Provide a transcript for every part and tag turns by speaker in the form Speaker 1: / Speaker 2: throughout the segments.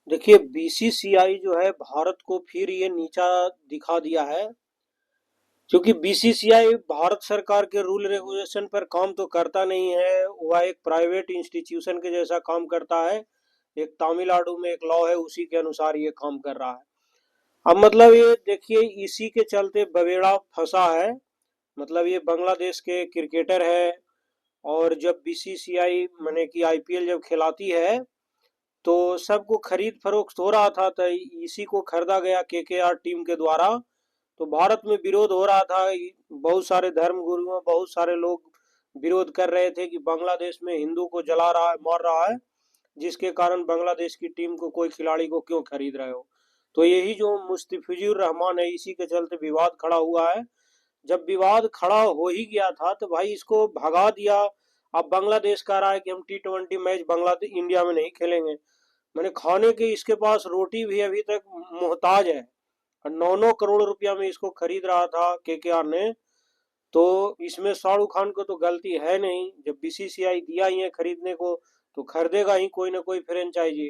Speaker 1: देखिए बीसीसीआई जो है भारत को फिर ये नीचा दिखा दिया है। क्योंकि बीसीसीआई भारत सरकार के रूल रेगुलेशन पर काम तो करता नहीं है, वह एक प्राइवेट इंस्टीट्यूशन के जैसा काम करता है। एक तमिलनाडु में एक लॉ है, उसी के अनुसार ये काम कर रहा है। अब मतलब ये देखिए, इसी के चलते बवेड़ा फंसा है। मतलब ये बांग्लादेश के क्रिकेटर है, और जब बीसीसीआई माने कि आईपीएल जब खिलाती है तो सबको खरीद फरोख्त हो रहा था, तो इसी को खरीदा गया केकेआर टीम के द्वारा। तो भारत में विरोध हो रहा था। बहुत सारे धर्म गुरुओं, बहुत सारे लोग विरोध कर रहे थे कि बांग्लादेश में हिंदू को जला रहा है, मार रहा है, जिसके कारण बांग्लादेश की टीम को कोई खिलाड़ी को क्यों खरीद रहे हो। तो यही जो मुस्तफिजुर रहमान है, इसी के चलते विवाद खड़ा हुआ है। जब विवाद खड़ा हो ही गया था तो भाई इसको भगा दिया। अब बांग्लादेश कह रहा है कि हम T20 मैच बांग्लादेश इंडिया में नहीं खेलेंगे। मैंने खाने के इसके पास रोटी भी अभी तक मोहताज है। 9-9 करोड़ रुपया में इसको खरीद रहा था केकेआर ने। तो इसमें शाहरुख खान को तो गलती है नहीं, जब बीसीसीआई दिया ही है खरीदने को तो खरीदेगा ही कोई ना कोई फ्रेंचाइजी।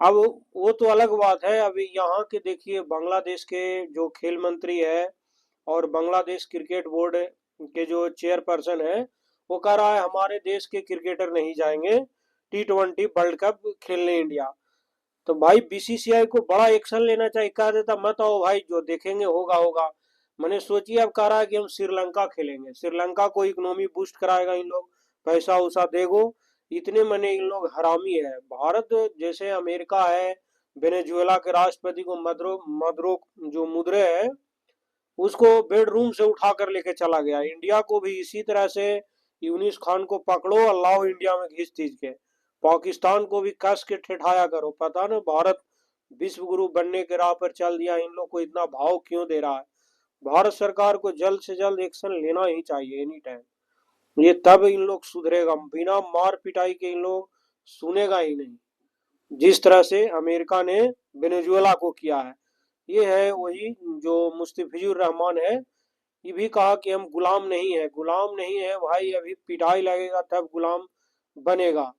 Speaker 1: अब वो तो अलग बात है। अभी यहाँ के देखिए, बांग्लादेश के जो खेल मंत्री है और बांग्लादेश क्रिकेट बोर्ड के जो चेयरपर्सन है, वो कह रहा है हमारे देश के क्रिकेटर नहीं जाएंगे T20 वर्ल्ड कप खेलने इंडिया। तो भाई बीसीसीआई को बड़ा एक्शन लेना चाहिए, कह देता मत आओ भाई, जो देखेंगे होगा होगा। मैंने सोचिए, अब कह रहा है कि हम श्रीलंका खेलेंगे, श्रीलंका को इकोनॉमी बूस्ट कराएगा इन लोग, पैसा उसा देगो। इतने मने इन लोग हरामी है। भारत जैसे अमेरिका है, वेनेजुएला के राष्ट्रपति को मदरो मदरो जो मुद्रे है, उसको बेडरूम से उठा कर लेके चला गया। इंडिया को भी इसी तरह से यूनिस खान को पकड़ो और लाओ इंडिया में घिस तीस के। पाकिस्तान को भी कस के ठिठाया करो। पता ना भारत विश्व गुरु बनने के राह पर चल दिया, इन लोग को इतना भाव क्यों दे रहा है। भारत सरकार को जल्द से जल्द एक्शन लेना ही चाहिए, एनी टाइम। ये तब इन लोग सुधरेगा, बिना मार पिटाई के इन लोग सुनेगा ही नहीं। जिस तरह से अमेरिका ने वेनेजुएला को किया है। ये है वही जो मुस्तफिजुर रहमान है। ये भी कहा कि हम गुलाम नहीं है, गुलाम नहीं है भाई, अभी पिटाई लगेगा तब गुलाम बनेगा।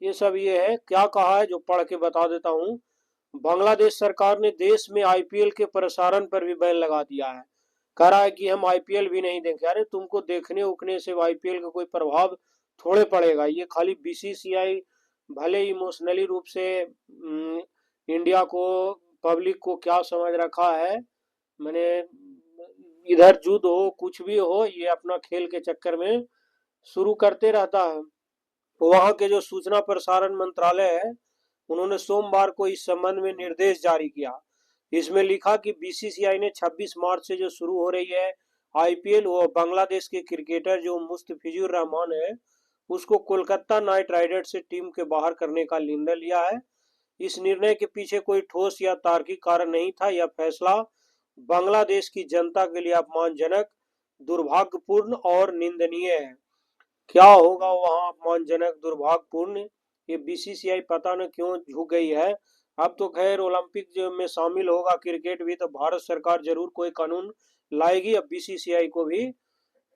Speaker 1: ये सब ये है। क्या कहा है जो पढ़ के बता देता हूँ। बांग्लादेश सरकार ने देश में आईपीएल के प्रसारण पर भी बैन लगा दिया है। कह रहा है कि हम आईपीएल भी नहीं देंगे। अरे तुमको देखने उकने से आईपीएल का कोई प्रभाव थोड़े पड़ेगा। ये खाली बीसीसीआई भले इमोशनली रूप से इंडिया को, पब्लिक को क्या समझ रखा है। मैंने इधर युद्ध हो कुछ भी हो, ये अपना खेल के चक्कर में शुरू करते रहता है। वहां के जो सूचना प्रसारण मंत्रालय है, उन्होंने सोमवार को इस संबंध में निर्देश जारी किया। इसमें लिखा कि बीसीसीआई ने 26 मार्च से जो शुरू हो रही है आईपीएल, वो बांग्लादेश के क्रिकेटर जो मुस्तफिजुर रहमान है, उसको कोलकाता नाइट राइडर्स से टीम के बाहर करने का निर्णय लिया है। इस निर्णय के पीछे कोई ठोस या तार्किक कारण नहीं था। यह फैसला बांग्लादेश की जनता के लिए अपमानजनक, दुर्भाग्यपूर्ण और निंदनीय है। क्या होगा वहां अपमानजनक, दुर्भाग्यपूर्ण, ये बीसीसीआई पता न क्यों झुक गई है। अब तो खैर ओलंपिक जो में शामिल होगा क्रिकेट भी, तो भारत सरकार जरूर कोई कानून लाएगी, अब बीसीसीआई को भी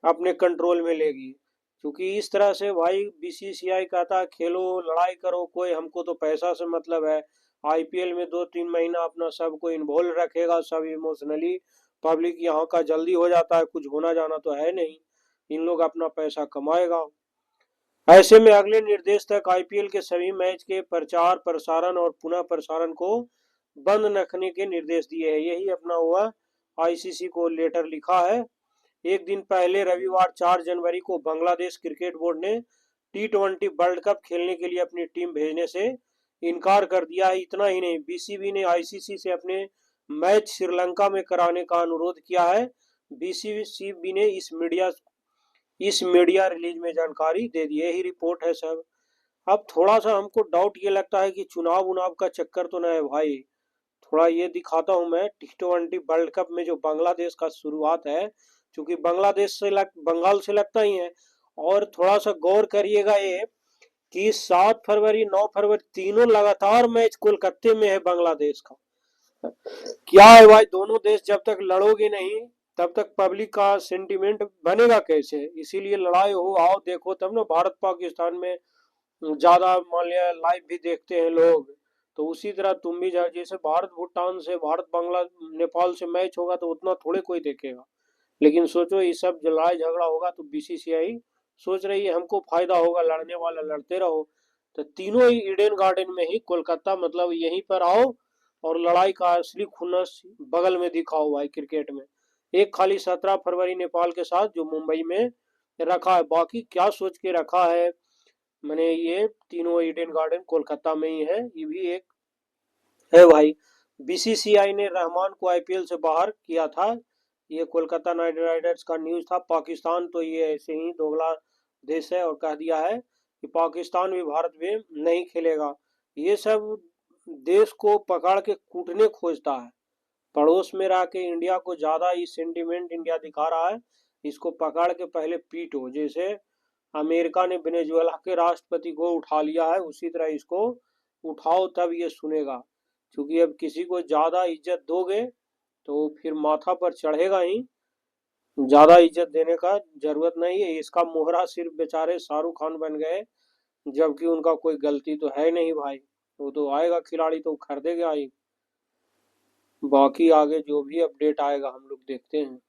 Speaker 1: अपने कंट्रोल में लेगी। क्योंकि इस तरह से भाई बीसीसीआई कहता है खेलो लड़ाई करो, कोई हमको तो पैसा से मतलब है। आईपीएल में 2-3 महीना अपना सबको इन्वॉल्व रखेगा, सब इमोशनली। पब्लिक यहाँ का जल्दी हो जाता है, कुछ होना जाना तो है नहीं। इन लोग अपना पैसा कमाएगा। ऐसे में अगले निर्देश तक आईपीएल के सभी मैच के प्रचार प्रसारण और पुनः प्रसारण को बंद रखने के निर्देश दिए हैं। यही अपना हुआ आईसीसी को लेटर लिखा है। एक दिन पहले रविवार 4 जनवरी को बांग्लादेश क्रिकेट बोर्ड ने T20 वर्ल्ड कप खेलने के लिए अपनी टीम भेजने से इनकार कर दिया है। इतना ही नहीं, बीसीबी ने आईसीसी से अपने मैच श्रीलंका में कराने का अनुरोध किया है। बीसीबी ने इस मीडिया रिलीज में जानकारी दे दी। यही रिपोर्ट है सब। अब थोड़ा सा हमको डाउट ये लगता है कि चुनाव उनाव का चक्कर तो ना है भाई। थोड़ा ये दिखाता हूं मैं T20 वर्ल्ड कप में जो बांग्लादेश का शुरुआत है, क्योंकि बंगाल से लगता ही है। और थोड़ा सा गौर करिएगा ये कि 7 फरवरी 9 फरवरी तीनों लगातार मैच कोलकाता में है बांग्लादेश का। क्या है भाई, दोनों देश जब तक लड़ोगे नहीं तब तक पब्लिक का सेंटिमेंट बनेगा कैसे। इसीलिए लड़ाई हो, आओ देखो, तब ना भारत पाकिस्तान में ज्यादा मान लिया लाइव भी देखते हैं लोग। तो उसी तरह तुम भी जैसे भारत भूटान से, भारत बांग्ला नेपाल से मैच होगा तो उतना थोड़े कोई देखेगा। लेकिन सोचो ये सब लड़ाई झगड़ा होगा तो बीसीसीआई सोच रही है हमको फायदा होगा, लड़ने वाला लड़ते रहो। तो तीनों ही ईडन गार्डन में ही, कोलकाता मतलब यहीं पर आओ और लड़ाई का असली खुन्नस बगल में दिखाओ भाई क्रिकेट में। एक खाली 17 फरवरी नेपाल के साथ जो मुंबई में रखा है, बाकी क्या सोच के रखा है। मैंने ये तीनों ईडन गार्डन कोलकाता में ही है, ये भी एक है भाई। बीसीसीआई ने रहमान को आईपीएल से बाहर किया था, ये कोलकाता नाइट राइडर्स का न्यूज था। पाकिस्तान तो ये ऐसे ही दोगला देश है और कह दिया है कि पाकिस्तान भी भारत में नहीं खेलेगा। ये सब देश को पकड़ के कूटने खोजता है। पड़ोस में रह के इंडिया को ज्यादा ही सेंटिमेंट इंडिया दिखा रहा है। इसको पकड़ के पहले पीटो, जैसे अमेरिका ने वेनेजुएला के राष्ट्रपति को उठा लिया है उसी तरह इसको उठाओ, तब ये सुनेगा। क्योंकि अब किसी को ज्यादा इज्जत दोगे तो फिर माथा पर चढ़ेगा ही। ज्यादा इज्जत देने का जरूरत नहीं है। इसका मोहरा सिर्फ बेचारे शाहरुख खान बन गए, जबकि उनका कोई गलती तो है नहीं भाई। वो तो आएगा खिलाड़ी तो खरीदेगा ही। बाकी आगे जो भी अपडेट आएगा हम लोग देखते हैं।